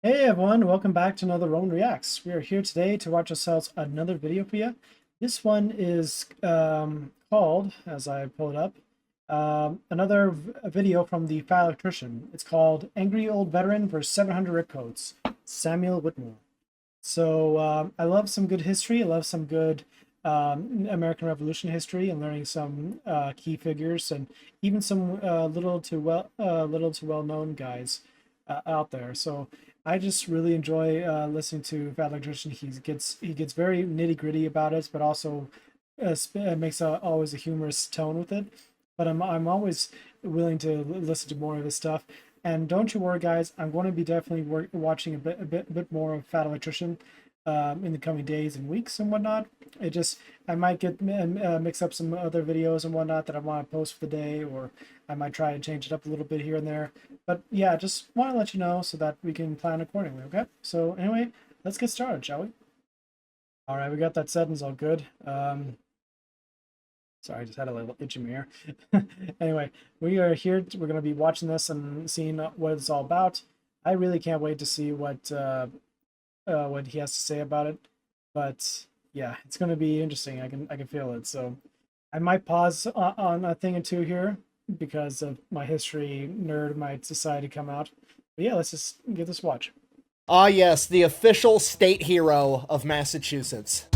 Hey everyone, welcome back to another Roman Reacts. We are here today to watch ourselves another video for you. This one is called, as I pull it up, another video from the Fat Electrician. It's called Angry Old Veteran vs. 700 Redcoats, Samuel Whittemore. So I love some good history. I love some good American Revolution history and learning some key figures and even some little to well known guys out there. So I just really enjoy listening to Fat Electrician. He gets very nitty gritty about it, but also makes always a humorous tone with it. But I'm always willing to listen to more of his stuff. And don't you worry, guys. I'm going to be definitely watching a bit more of Fat Electrician in the coming days and weeks and whatnot. I might get mix up some other videos and whatnot that I want to post for the day, or I might try to change it up a little bit here and there. But yeah, just want to let you know so that we can plan accordingly. Okay. So anyway, let's get started, shall we? All right, we got that settings all good. Sorry, I just had a little itch in my ear. Anyway, we are here. We're going to be watching this and seeing what it's all about. I really can't wait to see what he has to say about it. But yeah, it's going to be interesting. I can feel it. So I might pause on a thing or two here because of my history nerd might decide to come out. But yeah, let's just get this watch. Ah, yes, the official state hero of Massachusetts.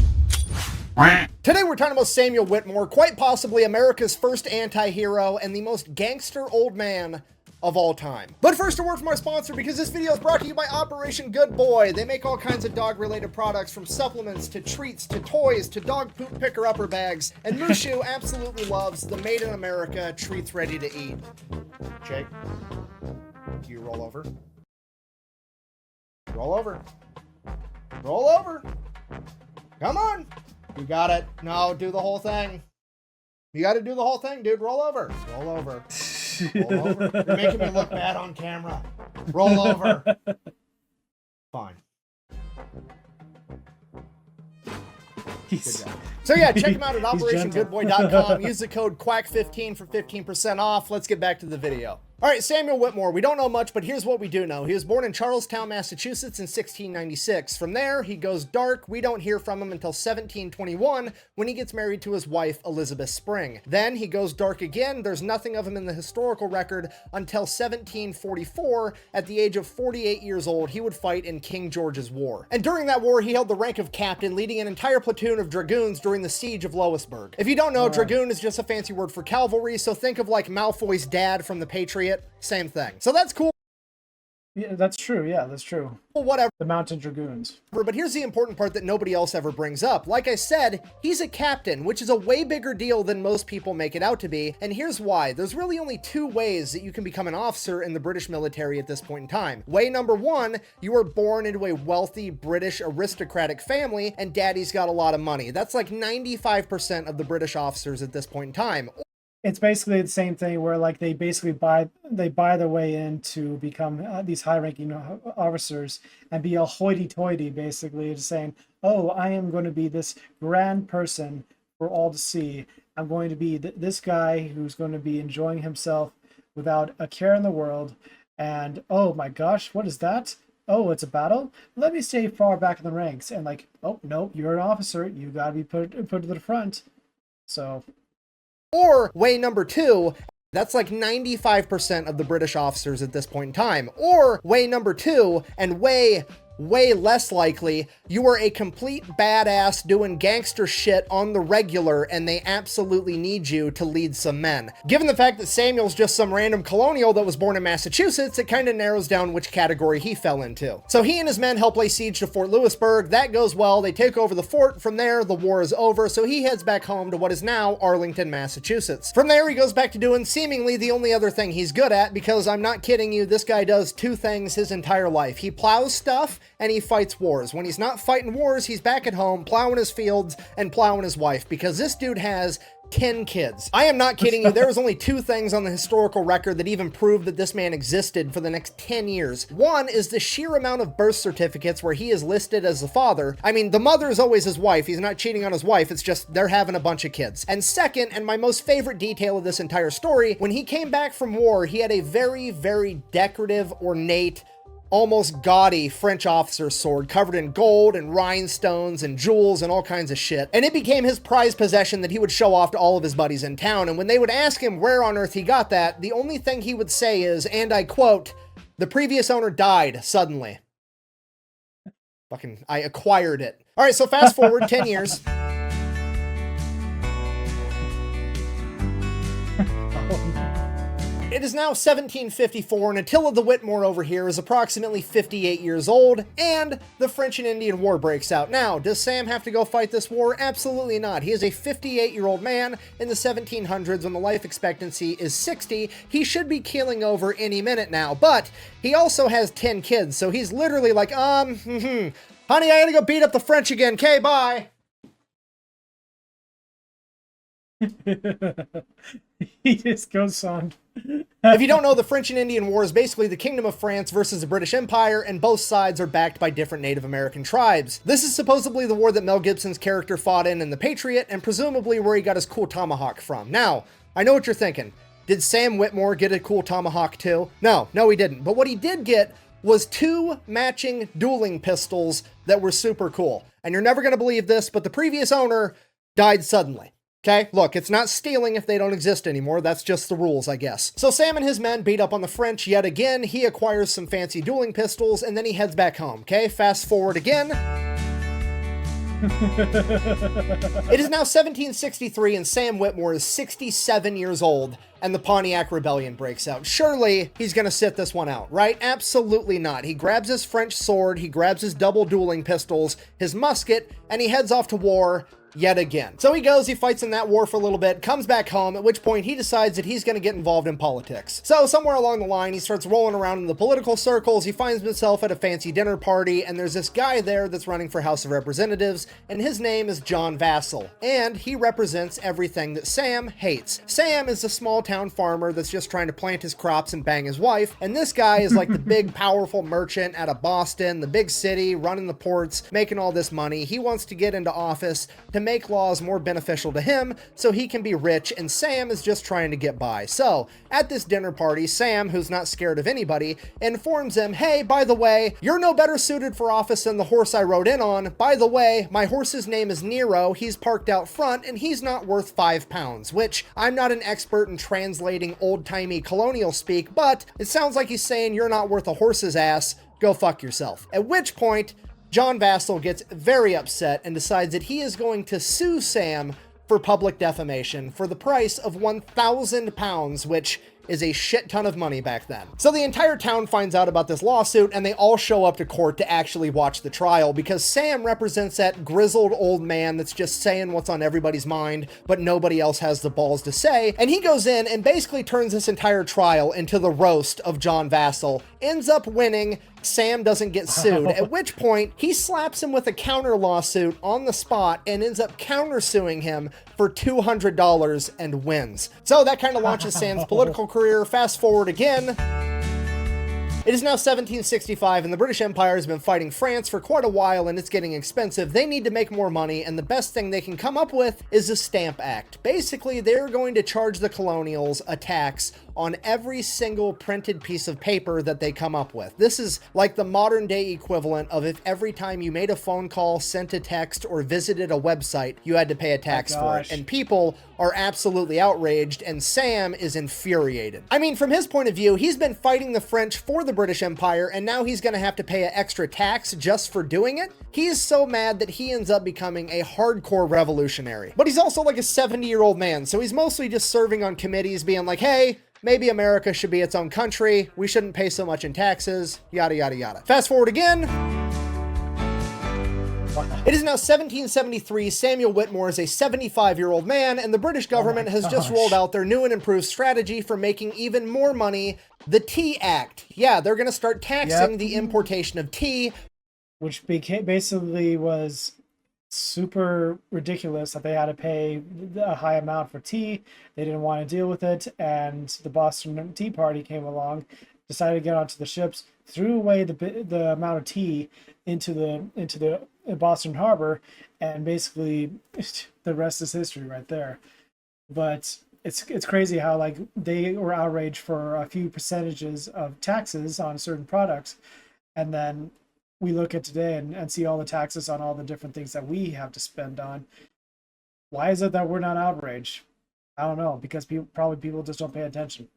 Today we're talking about Samuel Whittemore, quite possibly America's first anti-hero and the most gangster old man of all time. But first, a word from our sponsor, because this video is brought to you by Operation Good Boy. They make all kinds of dog-related products, from supplements to treats to toys to dog poop picker-upper bags. And Mushu absolutely loves the Made in America treats ready to eat. Jake, do you roll over? Roll over. Roll over. Come on. You got it. No, do the whole thing. You got to do the whole thing, dude. Roll over. Roll over. Roll over. You're making me look bad on camera. Roll over. Fine. Good job. So yeah, check them out at operationgoodboy.com. Use the code QUACK15 for 15% off. Let's get back to the video. All right, Samuel Whittemore, we don't know much, but here's what we do know. He was born in Charlestown, Massachusetts in 1696. From there, he goes dark. We don't hear from him until 1721 when he gets married to his wife, Elizabeth Spring. Then he goes dark again. There's nothing of him in the historical record until 1744. At the age of 48 years old, he would fight in King George's War. And during that war, he held the rank of captain, leading an entire platoon of dragoons during the siege of Louisburg. If you don't know, dragoon is just a fancy word for cavalry, so think of like Malfoy's dad from The Patriot. Same thing. So that's cool. Yeah, that's true. Yeah, that's true. Well, whatever. The Mountain Dragoons. But here's the important part that nobody else ever brings up. Like I said, he's a captain, which is a way bigger deal than most people make it out to be. And here's why. There's really only two ways that you can become an officer in the British military at this point in time. Way number one, you were born into a wealthy British aristocratic family and daddy's got a lot of money. That's like 95% of the British officers at this point in time. It's basically the same thing where like they basically buy their way in to become these high-ranking officers and be a hoity-toity, basically just saying, oh, I am going to be this grand person for all to see. I'm going to be this guy who's going to be enjoying himself without a care in the world. And oh my gosh, what is that? Oh, it's a battle? Let me stay far back in the ranks. And like, oh no, you're an officer, you got to be put to the front. So or way number two, that's like 95% of the British officers at this point in time. Or way number two, and way less likely, you are a complete badass doing gangster shit on the regular and they absolutely need you to lead some men. Given the fact that Samuel's just some random colonial that was born in Massachusetts, it kind of narrows down which category he fell into. So he and his men help lay siege to Fort Louisburg. That goes well. They take over the fort. From there, the war is over, so he heads back home to what is now Arlington, Massachusetts. From there, he goes back to doing seemingly the only other thing he's good at, because I'm not kidding you, this guy does two things his entire life. He plows stuff and he fights wars. When he's not fighting wars, he's back at home plowing his fields and plowing his wife, because this dude has 10 kids. I am not kidding you. There was only two things on the historical record that even proved that this man existed for the next 10 years. One is the sheer amount of birth certificates where he is listed as the father. I mean, the mother is always his wife. He's not cheating on his wife. It's just they're having a bunch of kids. And second, and my most favorite detail of this entire story, when he came back from war, he had a very, very decorative, ornate almost gaudy French officer's sword covered in gold and rhinestones and jewels and all kinds of shit. And it became his prized possession that he would show off to all of his buddies in town. And when they would ask him where on earth he got that, the only thing he would say is, and I quote, "The previous owner died suddenly. Fucking, I acquired it." All right, so fast forward 10 years. It is now 1754, and Attila the Whitmore over here is approximately 58 years old, and the French and Indian War breaks out. Now, does Sam have to go fight this war? Absolutely not. He is a 58-year-old man in the 1700s when the life expectancy is 60. He should be keeling over any minute now, but he also has 10 kids, so he's literally like, honey, I gotta go beat up the French again. Okay, bye. He just goes on. If you don't know, the French and Indian War is basically the Kingdom of France versus the British Empire, and both sides are backed by different Native American tribes. This is supposedly the war that Mel Gibson's character fought in The Patriot, and presumably where he got his cool tomahawk from. Now, I know what you're thinking. Did Sam Whittemore get a cool tomahawk too? No, he didn't. But what he did get was 2 matching dueling pistols that were super cool. And you're never going to believe this, but the previous owner died suddenly. Okay, look, it's not stealing if they don't exist anymore. That's just the rules, I guess. So Sam and his men beat up on the French yet again. He acquires some fancy dueling pistols, and then he heads back home. Okay, fast forward again. It is now 1763, and Sam Whittemore is 67 years old, and the Pontiac Rebellion breaks out. Surely he's gonna sit this one out, right? Absolutely not. He grabs his French sword, he grabs his double dueling pistols, his musket, and he heads off to war yet again. So he goes, he fights in that war for a little bit, comes back home, at which point he decides that he's going to get involved in politics. So somewhere along the line, he starts rolling around in the political circles, he finds himself at a fancy dinner party, and there's this guy there that's running for House of Representatives, and his name is John Vassell, and he represents everything that Sam hates. Sam is a small town farmer that's just trying to plant his crops and bang his wife, and this guy is like the big powerful merchant out of Boston, the big city, running the ports, making all this money. He wants to get into office to make laws more beneficial to him so he can be rich, and Sam is just trying to get by. So at this dinner party, Sam, who's not scared of anybody, informs him, hey, by the way, you're no better suited for office than the horse I rode in on. By the way, my horse's name is Nero, he's parked out front, and he's not worth 5 pounds, which I'm not an expert in translating old-timey colonial speak, but it sounds like he's saying you're not worth a horse's ass, go fuck yourself. At which point, John Vassell gets very upset and decides that he is going to sue Sam for public defamation for the price of 1,000 pounds, which is a shit ton of money back then. So the entire town finds out about this lawsuit, and they all show up to court to actually watch the trial, because Sam represents that grizzled old man that's just saying what's on everybody's mind, but nobody else has the balls to say. And he goes in and basically turns this entire trial into the roast of John Vassell, ends up winning. Sam doesn't get sued, at which point he slaps him with a counter lawsuit on the spot and ends up countersuing him for $200 and wins. So that kind of launches Sam's political career. Fast forward again. It is now 1765, and the British Empire has been fighting France for quite a while, and it's getting expensive. They need to make more money, and the best thing they can come up with is a Stamp Act. Basically, they're going to charge the colonials a tax on every single printed piece of paper that they come up with. This is like the modern day equivalent of if every time you made a phone call, sent a text, or visited a website, you had to pay a tax for it. And people are absolutely outraged, and Sam is infuriated. I mean, from his point of view, he's been fighting the French for the British Empire, and now he's gonna have to pay an extra tax just for doing it. He is so mad that he ends up becoming a hardcore revolutionary. But he's also like a 70-year-old man, so he's mostly just serving on committees being like, hey, maybe America should be its own country. We shouldn't pay so much in taxes, yada, yada, yada. Fast forward again. It is now 1773. Samuel Whittemore is a 75-year-old man, and the British government has just rolled out their new and improved strategy for making even more money, the Tea Act. Yeah, they're going to start taxing the importation of tea. Which basically was super ridiculous that they had to pay a high amount for tea. They didn't want to deal with it, and the Boston Tea Party came along, decided to get onto the ships, threw away the amount of tea into the Boston Harbor, and basically the rest is history right there. But it's crazy how like they were outraged for a few percentages of taxes on certain products, And then we look at today and see all the taxes on all the different things that we have to spend on. Why is it that we're not outraged? I don't know, because people just don't pay attention.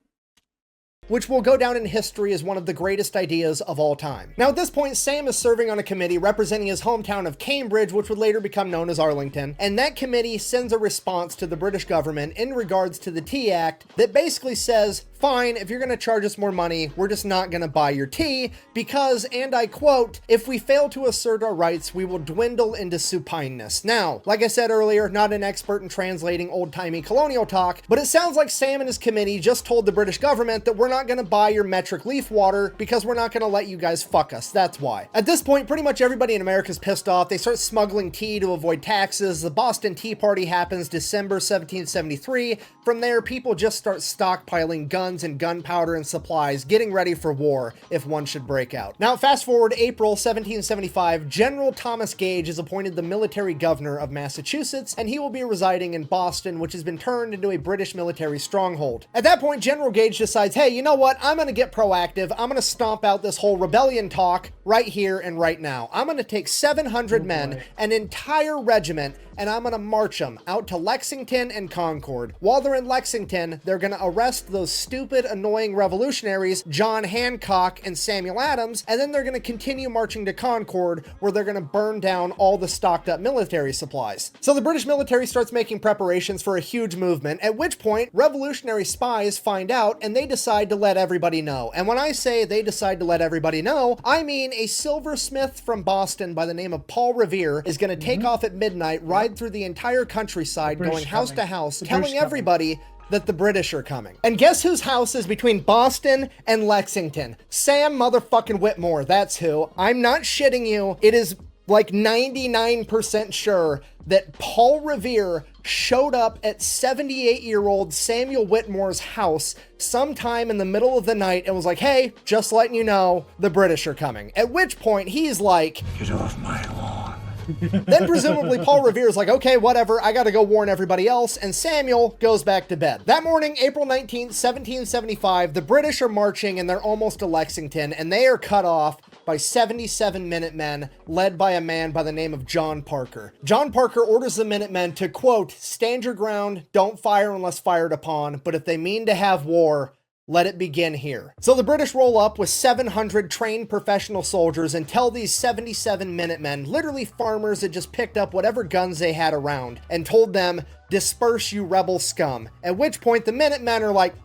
Which will go down in history as one of the greatest ideas of all time. Now at this point, Sam is serving on a committee representing his hometown of Cambridge, which would later become known as Arlington, and that committee sends a response to the British government in regards to the Tea Act that basically says, fine, if you're gonna charge us more money, we're just not gonna buy your tea because, and I quote, if we fail to assert our rights, we will dwindle into supineness. Now, like I said earlier, not an expert in translating old-timey colonial talk, but it sounds like Sam and his committee just told the British government that we're not gonna buy your metric leaf water because we're not gonna let you guys fuck us. That's why. At this point, pretty much everybody in America is pissed off. They start smuggling tea to avoid taxes. The Boston Tea Party happens December 1773. From there, people just start stockpiling guns and gunpowder and supplies, getting ready for war if one should break out. Now, fast forward April 1775, General Thomas Gage is appointed the military governor of Massachusetts, and he will be residing in Boston, which has been turned into a British military stronghold. At that point, General Gage decides, hey, you know what? I'm gonna get proactive. I'm gonna stomp out this whole rebellion talk right here and right now. I'm gonna take 700 men, an entire regiment, and I'm gonna march them out to Lexington and Concord. While they're in Lexington, they're gonna arrest those stupid, annoying revolutionaries, John Hancock and Samuel Adams, and then they're gonna continue marching to Concord, where they're gonna burn down all the stocked up military supplies. So the British military starts making preparations for a huge movement, at which point revolutionary spies find out and they decide to let everybody know. And when I say they decide to let everybody know, I mean a silversmith from Boston by the name of Paul Revere is gonna take off at midnight, ride through the entire countryside, going house to house, telling everybody that the British are coming. And guess whose house is between Boston and Lexington? Sam motherfucking Whittemore, that's who. I'm not shitting you. It is like 99% sure that Paul Revere showed up at 78-year-old Samuel Whittemore's house sometime in the middle of the night and was like, hey, just letting you know, the British are coming. At which point he's like, get off my lawn. Then presumably Paul Revere is like, okay, whatever, I gotta go warn everybody else, and Samuel goes back to bed. That morning, April 19th, 1775, the British are marching and they're almost to Lexington, and they are cut off by 77 Minutemen, led by a man by the name of John Parker. John Parker orders the Minutemen to, quote, stand your ground, don't fire unless fired upon, but if they mean to have war, let it begin here. So the British roll up with 700 trained professional soldiers and tell these 77 Minutemen, literally farmers that just picked up whatever guns they had around, and told them, disperse you rebel scum. At which point the Minutemen are like,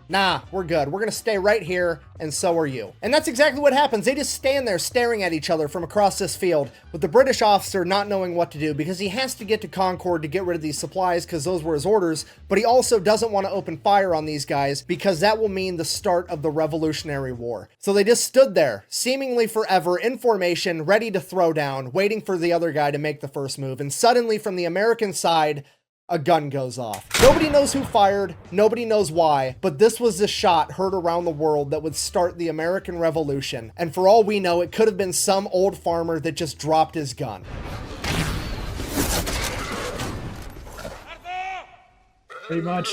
nah, we're good. We're gonna stay right here, and so are you. And that's exactly what happens. They just stand there staring at each other from across this field, with the British officer not knowing what to do because he has to get to Concord to get rid of these supplies because those were his orders, but he also doesn't want to open fire on these guys because that will mean the start of the Revolutionary War. So they just stood there, seemingly forever, in formation, ready to throw down, waiting for the other guy to make the first move, and suddenly from the American side, a gun goes off. Nobody knows who fired, nobody knows why, but this was the shot heard around the world that would start the American Revolution. And for all we know, it could have been some old farmer that just dropped his gun. Pretty much.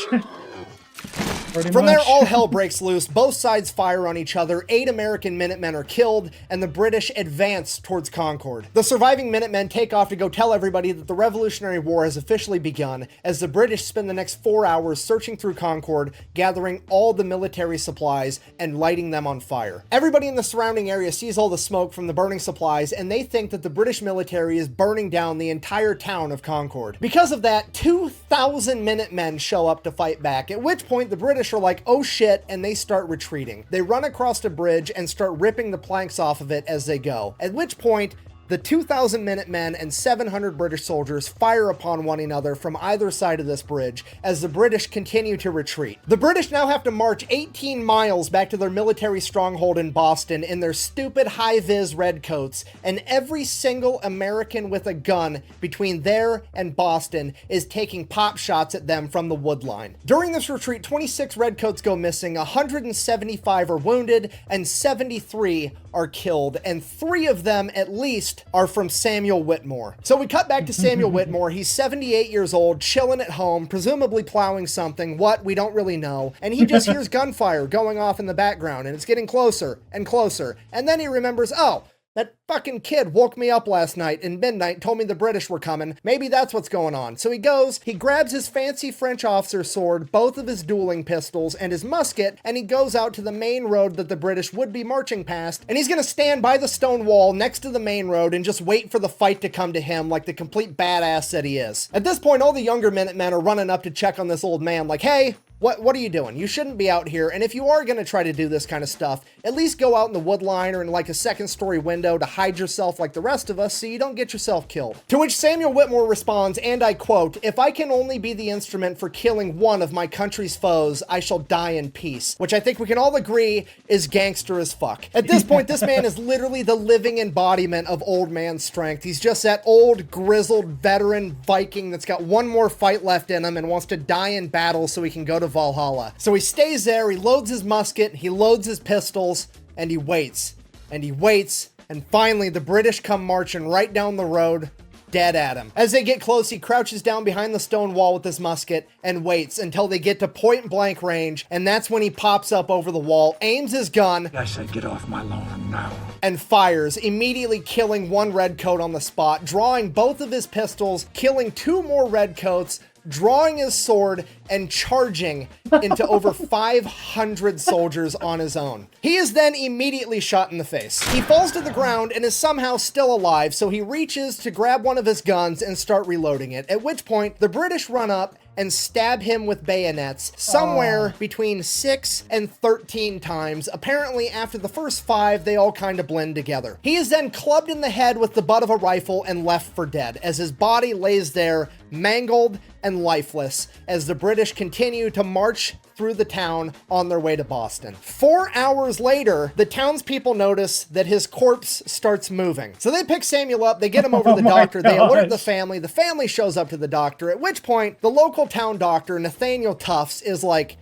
From there, all hell breaks loose. Both sides fire on each other. 8 American Minutemen are killed, and the British advance towards Concord. The surviving Minutemen take off to go tell everybody that the Revolutionary War has officially begun, as the British spend the next 4 hours searching through Concord, gathering all the military supplies and lighting them on fire. Everybody in the surrounding area sees all the smoke from the burning supplies, and they think that the British military is burning down the entire town of Concord. Because of that, 2,000 Minutemen show up to fight back, at which point the British are like, oh shit, and they start retreating. They run across a bridge and start ripping the planks off of it as they go, at which point the 2,000 Minutemen and 700 British soldiers fire upon one another from either side of this bridge as the British continue to retreat. The British now have to march 18 miles back to their military stronghold in Boston in their stupid high-vis redcoats, and every single American with a gun between there and Boston is taking pop shots at them from the wood line. During this retreat, 26 redcoats go missing, 175 are wounded, and 73 are killed, and 3 of them at least first are from Samuel Whittemore. So we cut back to Samuel Whittemore. He's 78 years old, chilling at home, presumably plowing something. What? We don't really know. And he just hears gunfire going off in the background, and it's getting closer and closer. And then he remembers, oh, that fucking kid woke me up last night in midnight, told me the British were coming. Maybe that's what's going on. So he goes, he grabs his fancy French officer's sword, both of his dueling pistols, and his musket, and he goes out to the main road that the British would be marching past, and he's gonna stand by the stone wall next to the main road and just wait for the fight to come to him like the complete badass that he is. At this point, all the younger Minutemen are running up to check on this old man like, hey, what are you doing? You shouldn't be out here. And if you are going to try to do this kind of stuff, at least go out in the wood line or in like a second story window to hide yourself like the rest of us so you don't get yourself killed. To which Samuel Whittemore responds, and I quote, if I can only be the instrument for killing one of my country's foes, I shall die in peace. Which I think we can all agree is gangster as fuck. At this point, this man is literally the living embodiment of old man strength. He's just that old, grizzled, veteran Viking that's got one more fight left in him and wants to die in battle so he can go to Valhalla. So he stays there, he loads his musket, he loads his pistols, and he waits. And he waits, and finally the British come marching right down the road, dead at him. As they get close, he crouches down behind the stone wall with his musket and waits until they get to point blank range, and that's when he pops up over the wall, aims his gun, I say get off my lawn now, and fires, immediately killing one redcoat on the spot, drawing both of his pistols, killing two more redcoats, drawing his sword and charging into over 500 soldiers on his own. He is then immediately shot in the face. He falls to the ground and is somehow still alive, so he reaches to grab one of his guns and start reloading it, at which point the British run up and stab him with bayonets somewhere between 6 and 13 times. Apparently, after the first 5, they all kind of blend together. He is then clubbed in the head with the butt of a rifle and left for dead, as his body lays there, mangled and lifeless, as the British continue to march through the town on their way to Boston. 4 hours later, the townspeople notice that his corpse starts moving. So they pick Samuel up, they get him over to the doctor, they alert the family shows up to the doctor, at which point the local town doctor, Nathaniel Tufts, is like,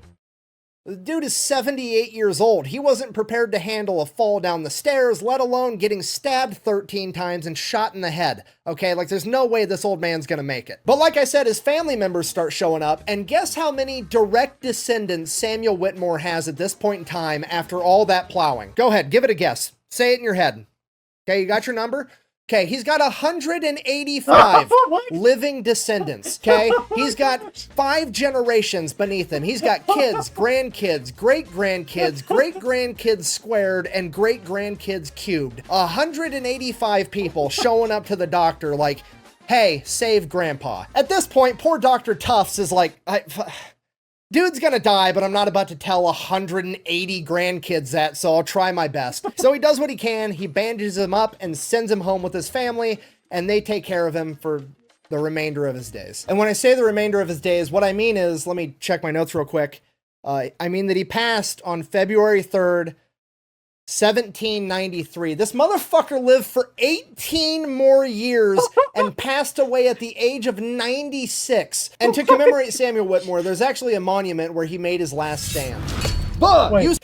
the dude is 78 years old. He wasn't prepared to handle a fall down the stairs, let alone getting stabbed 13 times and shot in the head. Okay, like there's no way this old man's gonna make it. But like I said, his family members start showing up, and guess how many direct descendants Samuel Whittemore has at this point in time after all that plowing? Go ahead, give it a guess. Say it in your head. Okay, you got your number? Okay, he's got 185 living descendants, okay? He's got 5 generations beneath him. He's got kids, grandkids, great-grandkids, great-grandkids squared, and great-grandkids cubed. 185 people showing up to the doctor like, hey, save grandpa. At this point, poor Dr. Tufts is like, dude's gonna die, but I'm not about to tell 180 grandkids that, so I'll try my best. So he does what he can, he bandages him up and sends him home with his family, and they take care of him for the remainder of his days. And when I say the remainder of his days, what I mean is, let me check my notes real quick. I mean that he passed on February 3rd, 1793. This motherfucker lived for 18 more years and passed away at the age of 96. And to commemorate Samuel Whittemore, there's actually a monument where he made his last stand. There's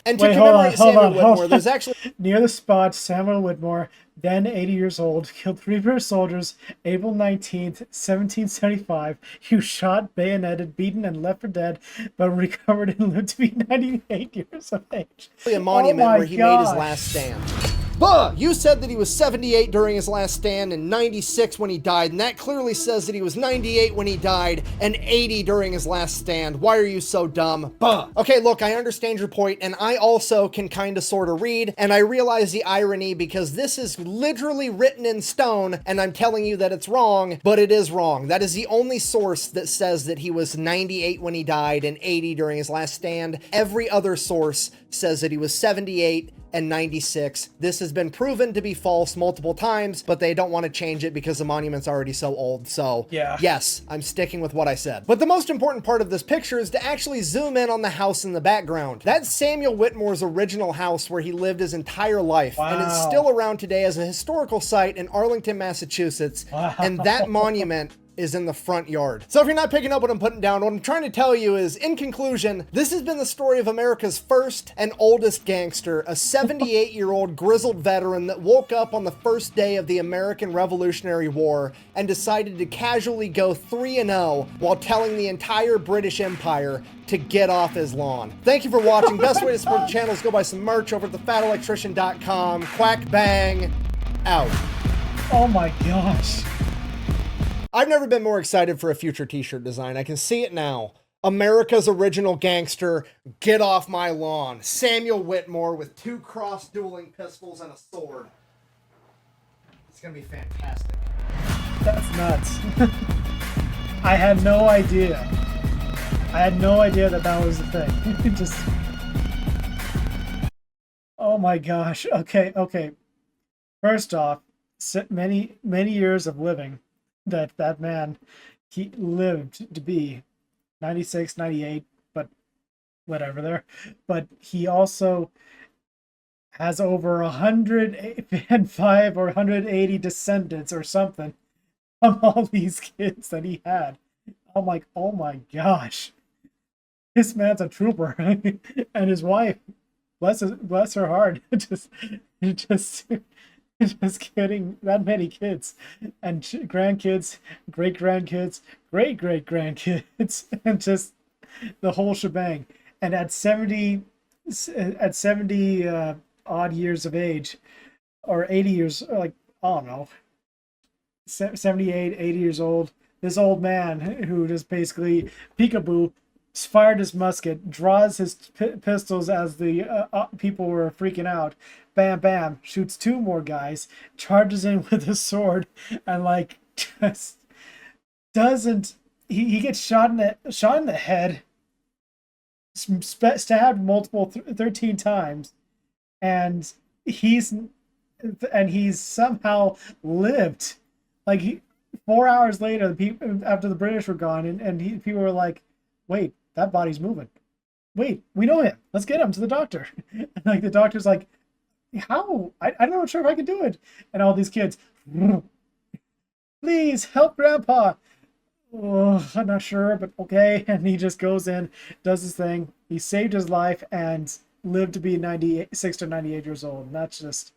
actually near the spot Samuel Whittemore, then 80 years old, killed 3 British soldiers April 19th, 1775. He was shot, bayoneted, beaten, and left for dead, but recovered and lived to be 98 years of age. A monument where he made his last stand. You said that he was 78 during his last stand and 96 when he died, and that clearly says that he was 98 when he died and 80 during his last stand. Why are you so dumb? Okay, look, I understand your point, and I also can kind of sort of read, and I realize the irony because this is literally written in stone, and I'm telling you that it's wrong, but it is wrong. That is the only source that says that he was 98 when he died and 80 during his last stand. Every other source says that he was 78 and 96. This has been proven to be false multiple times, but they don't want to change it because the monument's already so old. So yeah, yes, I'm sticking with what I said. But the most important part of this picture is to actually zoom in on the house in the background. That's Samuel Whittemore's original house where he lived his entire life. Wow. And it's still around today as a historical site in Arlington, Massachusetts. Wow. And that monument is in the front yard. So if you're not picking up what I'm putting down, what I'm trying to tell you is, in conclusion, this has been the story of America's first and oldest gangster, a 78-year-old grizzled veteran that woke up on the first day of the American Revolutionary War and decided to casually go 3-0 while telling the entire British Empire to get off his lawn. Thank you for watching. Best way to support the channel is go buy some merch over at thefatelectrician.com. Quack bang, out. Oh my gosh. I've never been more excited for a future t-shirt design. I can see it now. America's original gangster, get off my lawn. Samuel Whittemore with 2 cross-dueling pistols and a sword. It's gonna be fantastic. That's nuts. I had no idea. I had no idea that that was a thing. Just... Oh my gosh. Okay. First off, many years of living that man, he lived to be 96, 98, but whatever there. But he also has over 105 or 180 descendants or something from all these kids that he had. I'm like, oh my gosh, this man's a trooper. And his wife, bless her heart, just getting that many kids and grandkids, great grandkids, great grandkids, and just the whole shebang. And at 70 odd years of age, or 80 years, like, I don't know, 78, 80 years old, this old man who just basically peekaboo fired his musket, draws his pistols as the people were freaking out, bam bam, shoots 2 more guys, charges in with a sword, and like just doesn't, he gets shot in the head, stabbed multiple 13 times, and he's somehow lived. Like 4 hours later, the people, after the British were gone, and people were like, wait, that body's moving. Wait, we know him. Let's get him to the doctor. And like the doctor's like, how? I'm not sure if I can do it. And all these kids, please help Grandpa. Oh, I'm not sure, but okay. And he just goes in, does his thing. He saved his life and lived to be 96 to 98 years old. And that's just,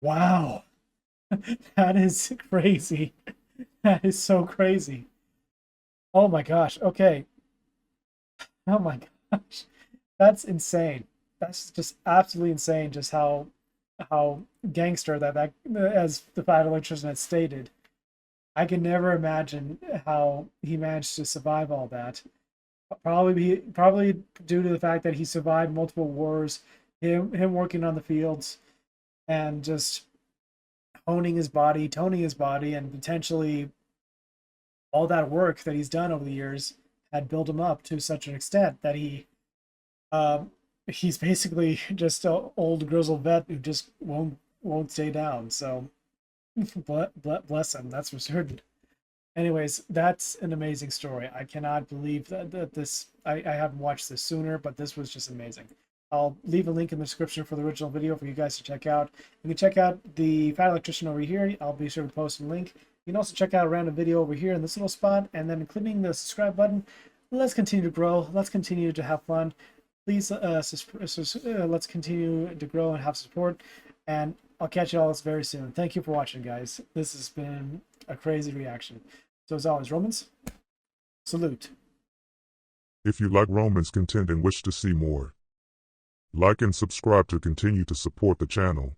wow. That is crazy. That is so crazy. Oh my gosh. Okay. Oh my gosh. That's insane. That's just absolutely insane, just how gangster that as the Fat Electrician had stated. I can never imagine how he managed to survive all that. Probably due to the fact that he survived multiple wars, him working on the fields, and just toning his body, and potentially all that work that he's done over the years had built him up to such an extent that he's basically just an old grizzled vet who just won't stay down. So bless him, that's for certain. Anyways, that's an amazing story. I cannot believe that this, I haven't watched this sooner, but this was just amazing. I'll leave a link in the description for the original video for you guys to check out. You can check out the Fat Electrician over here. I'll be sure to post a link. You can also check out a random video over here in this little spot, and then clicking the subscribe button. Let's continue to grow. Let's continue to have fun. Please, let's continue to grow and have support. And I'll catch you all very soon. Thank you for watching, guys. This has been a crazy reaction. So as always, Romans, salute. If you like Romans content and wish to see more, like and subscribe to continue to support the channel.